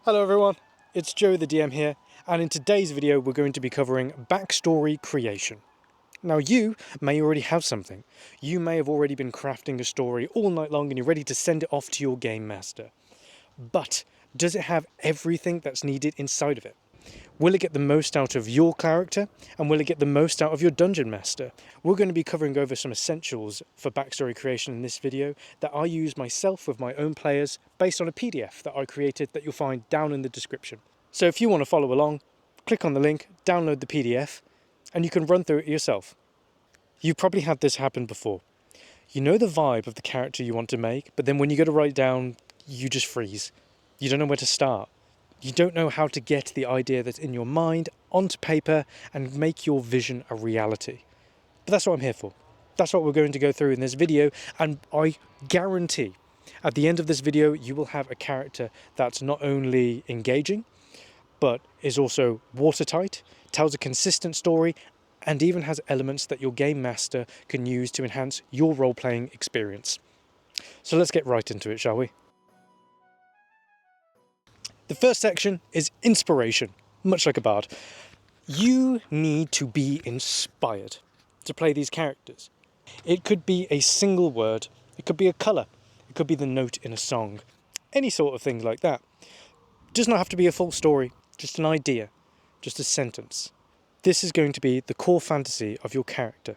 Hello everyone, it's Joe the DM here, and in today's video we're going to be covering backstory creation. Now you may already have something. You may have already been crafting a story all night long and you're ready to send it off to your game master. But does it have everything that's needed inside of it? Will it get the most out of your character, and will it get the most out of your dungeon master? We're going to be covering over some essentials for backstory creation in this video that I use myself with my own players based on a PDF that I created that you'll find down in the description. So if you want to follow along, click on the link, download the PDF, and you can run through it yourself. You've probably had this happen before. You know the vibe of the character you want to make, but then when you go to write down, you just freeze. You don't know where to start. You don't know how to get the idea that's in your mind onto paper and make your vision a reality. But that's what I'm here for. That's what we're going to go through in this video, and I guarantee at the end of this video you will have a character that's not only engaging, but is also watertight, tells a consistent story, and even has elements that your game master can use to enhance your role-playing experience. So let's get right into it, shall we? The first section is inspiration, much like a bard. You need to be inspired to play these characters. It could be a single word, it could be a colour, it could be the note in a song, any sort of thing like that. It does not have to be a full story, just an idea, just a sentence. This is going to be the core fantasy of your character.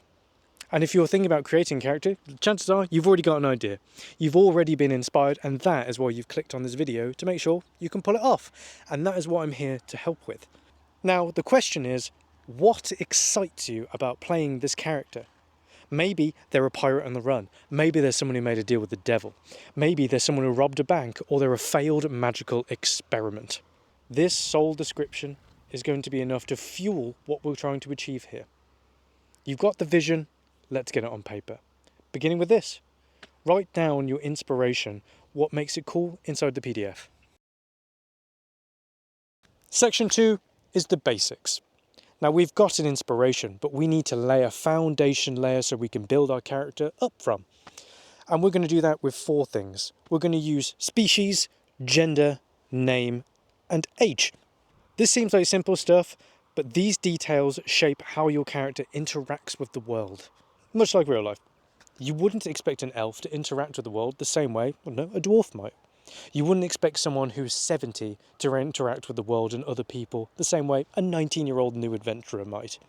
And if you're thinking about creating a character, chances are you've already got an idea. You've already been inspired, and that is why you've clicked on this video to make sure you can pull it off. And that is what I'm here to help with. Now, the question is, what excites you about playing this character? Maybe they're a pirate on the run. Maybe there's someone who made a deal with the devil. Maybe there's someone who robbed a bank, or they're a failed magical experiment. This sole description is going to be enough to fuel what we're trying to achieve here. You've got the vision. Let's get it on paper. Beginning with this. Write down your inspiration, what makes it cool inside the PDF. Section 2 is the basics. Now we've got an inspiration, but we need to lay a foundation layer so we can build our character up from. And we're going to do that with 4 things. We're going to use species, gender, name, and age. This seems like simple stuff, but these details shape how your character interacts with the world. Much like real life. You wouldn't expect an elf to interact with the world the same way, well, no, a dwarf might. You wouldn't expect someone who's 70 to interact with the world and other people the same way a 19-year-old new adventurer might.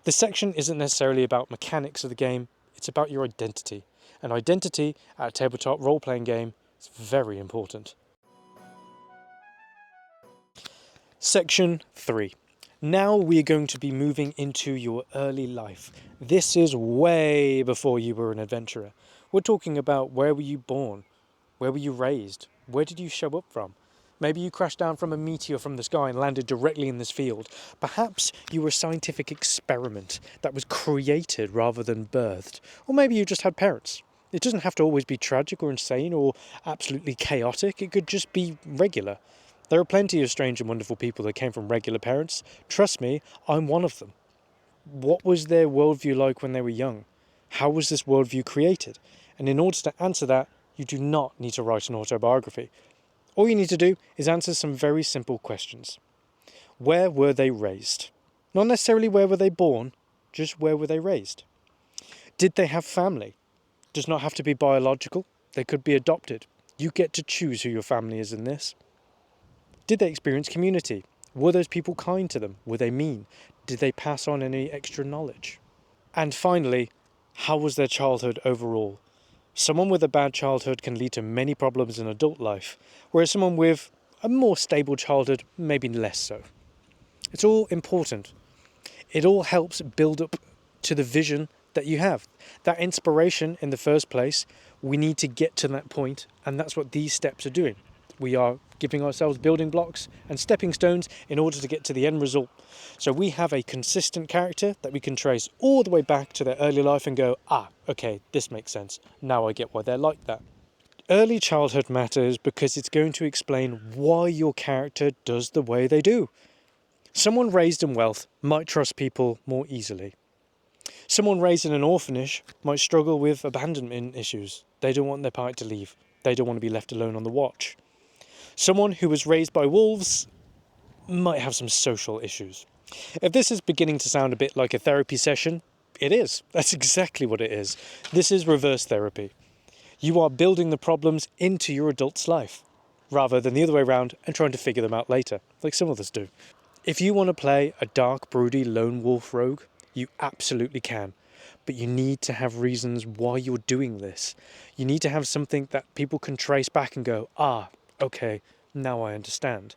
The section isn't necessarily about mechanics of the game, it's about your identity. And identity at a tabletop role-playing game is very important. Section 3. Now we're going to be moving into your early life. This is way before you were an adventurer. We're talking about where were you born? Where were you raised? Where did you show up from? Maybe you crashed down from a meteor from the sky and landed directly in this field. Perhaps you were a scientific experiment that was created rather than birthed. Or maybe you just had parents. It doesn't have to always be tragic or insane or absolutely chaotic. It could just be regular. There are plenty of strange and wonderful people that came from regular parents. Trust me, I'm one of them. What was their worldview like when they were young? How was this worldview created? And in order to answer that, you do not need to write an autobiography. All you need to do is answer some very simple questions. Where were they raised? Not necessarily where were they born, just where were they raised? Did they have family? Does not have to be biological. They could be adopted. You get to choose who your family is in this. Did they experience community? Were those people kind to them? Were they mean? Did they pass on any extra knowledge? And finally, how was their childhood overall? Someone with a bad childhood can lead to many problems in adult life, whereas someone with a more stable childhood, maybe less so. It's all important. It all helps build up to the vision that you have. That inspiration in the first place, we need to get to that point, and that's what these steps are doing. We are giving ourselves building blocks and stepping stones in order to get to the end result. So we have a consistent character that we can trace all the way back to their early life and go, okay, this makes sense. Now I get why they're like that. Early childhood matters because it's going to explain why your character does the way they do. Someone raised in wealth might trust people more easily. Someone raised in an orphanage might struggle with abandonment issues. They don't want their parent to leave. They don't want to be left alone on the watch. Someone who was raised by wolves might have some social issues. If this is beginning to sound a bit like a therapy session, it is. That's exactly what it is. This is reverse therapy. You are building the problems into your adult's life, rather than the other way around and trying to figure them out later, like some of us do. If you want to play a dark, broody lone wolf rogue, you absolutely can. But you need to have reasons why you're doing this. You need to have something that people can trace back and go, okay, now I understand.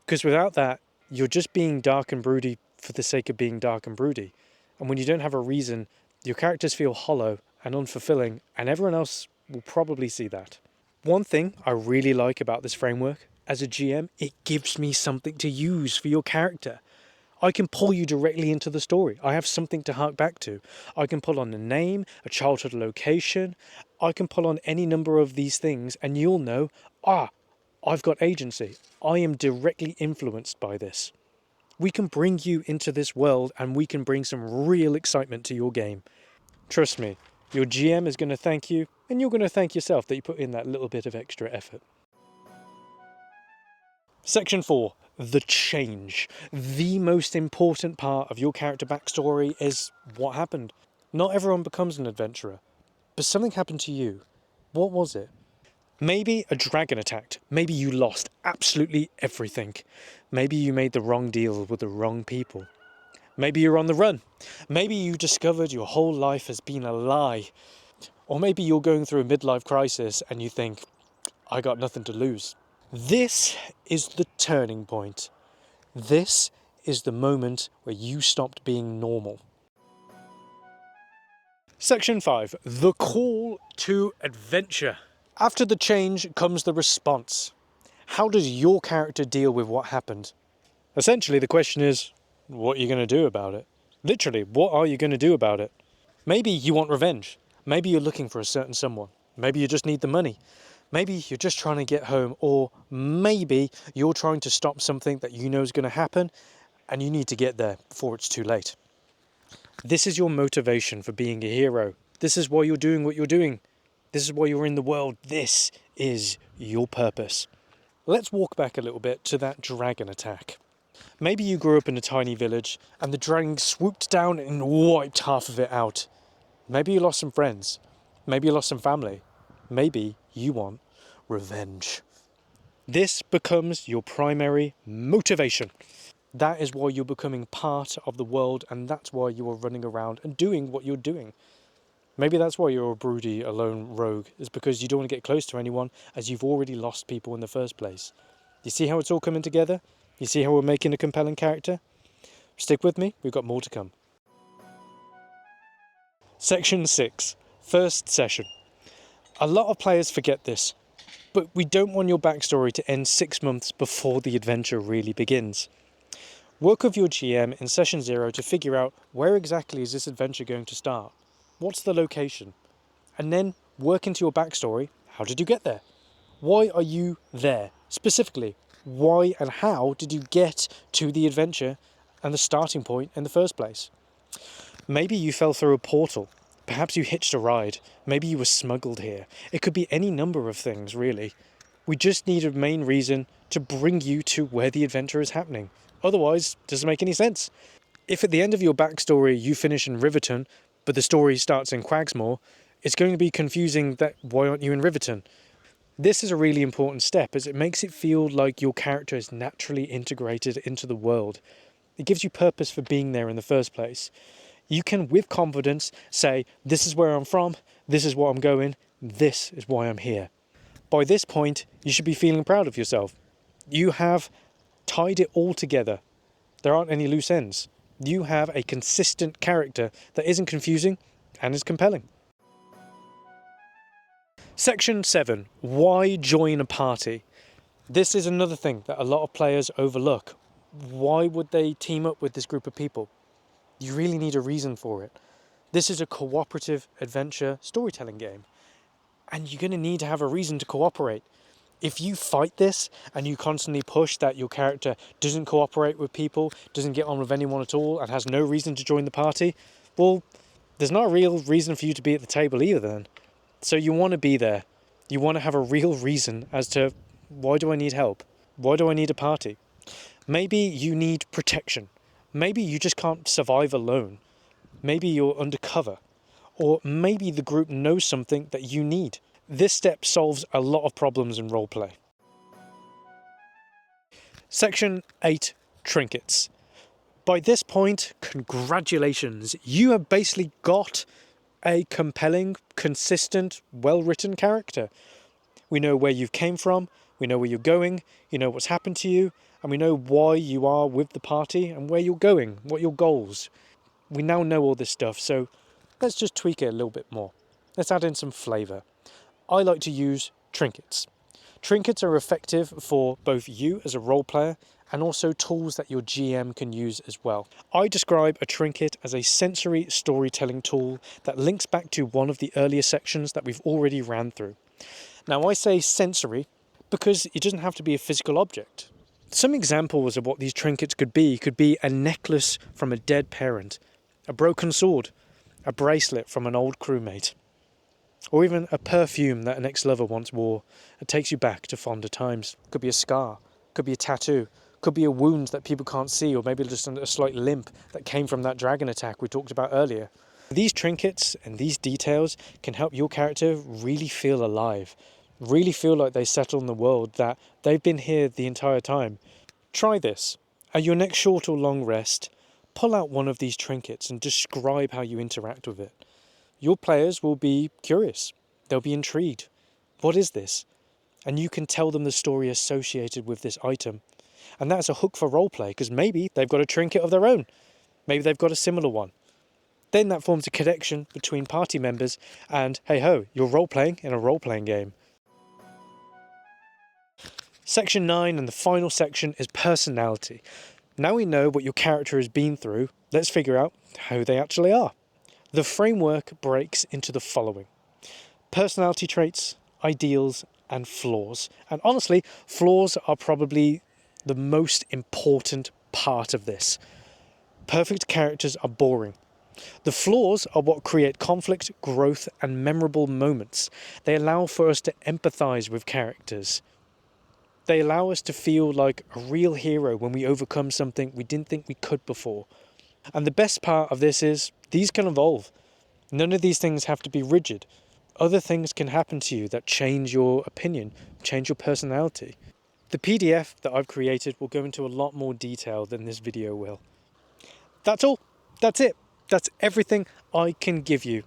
Because without that, you're just being dark and broody for the sake of being dark and broody. And when you don't have a reason, your characters feel hollow and unfulfilling, and everyone else will probably see that. One thing I really like about this framework, as a GM, it gives me something to use for your character. I can pull you directly into the story. I have something to hark back to. I can pull on a name, a childhood location. I can pull on any number of these things and you'll know, I've got agency. I am directly influenced by this. We can bring you into this world and we can bring some real excitement to your game. Trust me, your GM is going to thank you and you're going to thank yourself that you put in that little bit of extra effort. Section 4, the change. The most important part of your character backstory is what happened. Not everyone becomes an adventurer, but something happened to you. What was it? Maybe a dragon attacked. Maybe you lost absolutely everything. Maybe you made the wrong deal with the wrong people. Maybe you're on the run. Maybe you discovered your whole life has been a lie. Or maybe you're going through a midlife crisis and you think, I got nothing to lose. This is the turning point. This is the moment where you stopped being normal. Section 5, the call to adventure. After the change comes the response. How does your character deal with what happened? Essentially, the question is, what are you going to do about it? Literally, what are you going to do about it? Maybe you want revenge. Maybe you're looking for a certain someone. Maybe you just need the money. Maybe you're just trying to get home, or maybe you're trying to stop something that you know is going to happen and you need to get there before it's too late. This is your motivation for being a hero. This is why you're doing what you're doing. This is why you're in the world. This is your purpose. Let's walk back a little bit to that dragon attack. Maybe you grew up in a tiny village and the dragon swooped down and wiped half of it out. Maybe you lost some friends. Maybe you lost some family. Maybe you want revenge. This becomes your primary motivation. That is why you're becoming part of the world, and that's why you are running around and doing what you're doing. Maybe that's why you're a broody, alone rogue, is because you don't want to get close to anyone as you've already lost people in the first place. You see how it's all coming together? You see how we're making a compelling character? Stick with me, we've got more to come. Section 6, first session. A lot of players forget this, but we don't want your backstory to end 6 months before the adventure really begins. Work with your GM in session 0 to figure out where exactly is this adventure going to start. What's the location? And then work into your backstory. How did you get there? Why are you there? Specifically, why and how did you get to the adventure and the starting point in the first place? Maybe you fell through a portal. Perhaps you hitched a ride. Maybe you were smuggled here. It could be any number of things, really. We just need a main reason to bring you to where the adventure is happening. Otherwise, it doesn't make any sense. If at the end of your backstory you finish in Riverton, but the story starts in Quagsmore, it's going to be confusing that why aren't you in Riverton? This is a really important step as it makes it feel like your character is naturally integrated into the world. It gives you purpose for being there in the first place. You can, with confidence, say, this is where I'm from, this is what I'm going, this is why I'm here. By this point, you should be feeling proud of yourself. You have tied it all together. There aren't any loose ends. You have a consistent character that isn't confusing and is compelling. Section 7. Why join a party? This is another thing that a lot of players overlook. Why would they team up with this group of people? You really need a reason for it. This is a cooperative adventure storytelling game, and you're going to need to have a reason to cooperate. If you fight this and you constantly push that your character doesn't cooperate with people, doesn't get on with anyone at all, and has no reason to join the party, well, there's not a real reason for you to be at the table either then. So you want to be there. You want to have a real reason as to Why do I need help? Why do I need a party? Maybe you need protection. Maybe you just can't survive alone. Maybe you're undercover. Or maybe the group knows something that you need. This step solves a lot of problems in roleplay. Section 8, Trinkets. By this point, congratulations, you have basically got a compelling, consistent, well-written character. We know where you came from, we know where you're going, you know what's happened to you, and we know why you are with the party and where you're going, what are your goals. We now know all this stuff, so let's just tweak it a little bit more. Let's add in some flavour. I like to use trinkets. Trinkets are effective for both you as a role player and also tools that your GM can use as well. I describe a trinket as a sensory storytelling tool that links back to one of the earlier sections that we've already ran through. Now I say sensory because it doesn't have to be a physical object. Some examples of what these trinkets could be a necklace from a dead parent, a broken sword, a bracelet from an old crewmate, or even a perfume that an ex-lover once wore that takes you back to fonder times. Could be a scar, could be a tattoo, could be a wound that people can't see, or maybe just a slight limp that came from that dragon attack we talked about earlier. These trinkets and these details can help your character really feel alive, really feel like they settle in the world, that they've been here the entire time. Try this. At your next short or long rest, pull out one of these trinkets and describe how you interact with it. Your players will be curious. They'll be intrigued. What is this? And you can tell them the story associated with this item. And that's a hook for roleplay, because maybe they've got a trinket of their own. Maybe they've got a similar one. Then that forms a connection between party members and, hey ho, you're role-playing in a role-playing game. Section 9 and the final section is personality. Now we know what your character has been through, let's figure out how they actually are. The framework breaks into the following: personality traits, ideals, and flaws. And honestly, flaws are probably the most important part of this. Perfect characters are boring. The flaws are what create conflict, growth, and memorable moments. They allow for us to empathise with characters. They allow us to feel like a real hero when we overcome something we didn't think we could before. And the best part of this is, these can evolve. None of these things have to be rigid. Other things can happen to you that change your opinion, change your personality. The PDF that I've created will go into a lot more detail than this video will. That's all. That's it. That's everything I can give you.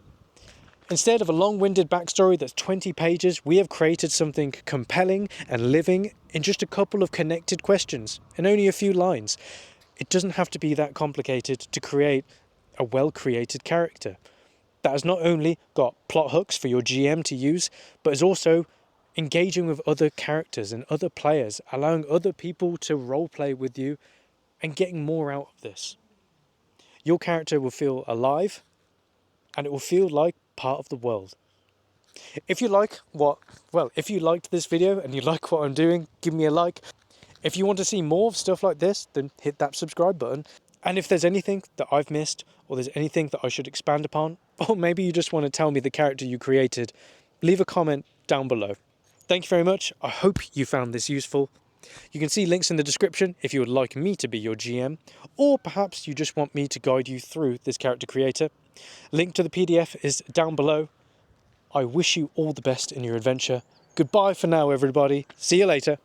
Instead of a long-winded backstory that's 20 pages, we have created something compelling and living in just a couple of connected questions and only a few lines. It doesn't have to be that complicated to create a well-created character that has not only got plot hooks for your GM to use, but is also engaging with other characters and other players, allowing other people to roleplay with you and getting more out of this. Your character will feel alive and it will feel like part of the world. If you liked this video and you like what I'm doing, give me a like. If you want to see more of stuff like this, then hit that subscribe button. And if there's anything that I've missed, or there's anything that I should expand upon, or maybe you just want to tell me the character you created, leave a comment down below. Thank you very much. I hope you found this useful. You can see links in the description if you would like me to be your GM, or perhaps you just want me to guide you through this character creator. Link to the PDF is down below. I wish you all the best in your adventure. Goodbye for now, everybody. See you later.